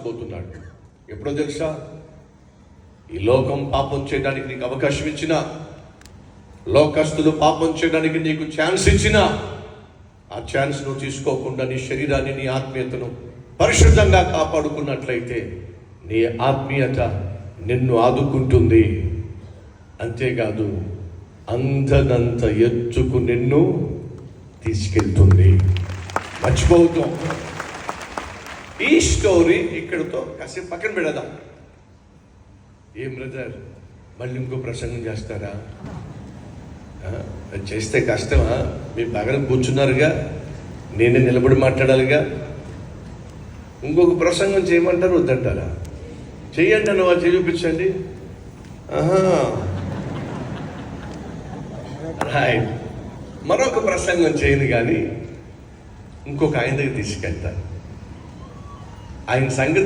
పోతున్నాడు. ఎప్పుడో తెలుసా? ఈ లోకం పాపం చేయడానికి నీకు అవకాశం ఇచ్చిన, లోకస్తులు పాపం చేయడానికి నీకు ఛాన్స్ ఇచ్చిన, ఆ ఛాన్స్ నువ్వు తీసుకోకుండా నీ శరీరాన్ని, నీ ఆత్మీయతను పరిశుద్ధంగా కాపాడుకున్నట్లయితే నీ ఆత్మీయత నిన్ను ఆదుకుంటుంది. అంతేకాదు అందనంత ఎత్తుకు నిన్ను తీసుకెళ్తుంది. మర్చిపోతాం. ఈ స్టోరీ ఇక్కడతో కాసేపు పక్కన పెడదాం. ఏం బ్రదర్, మళ్ళీ ఇంకో ప్రసంగం చేస్తారా? చేస్తే కష్టమా? మీరు బాగా కూర్చున్నారుగా, నేనే నిలబడి మాట్లాడాలిగా. ఇంకొక ప్రసంగం చేయమంటారు, వద్దంటారా? చెయ్యండి అన్న, వాళ్ళు చూపించండి. రైట్, మరొక ప్రసంగం చేయను కానీ ఇంకొక ఆయన దగ్గర తీసుకెళ్తాను. ఆయన సంగతి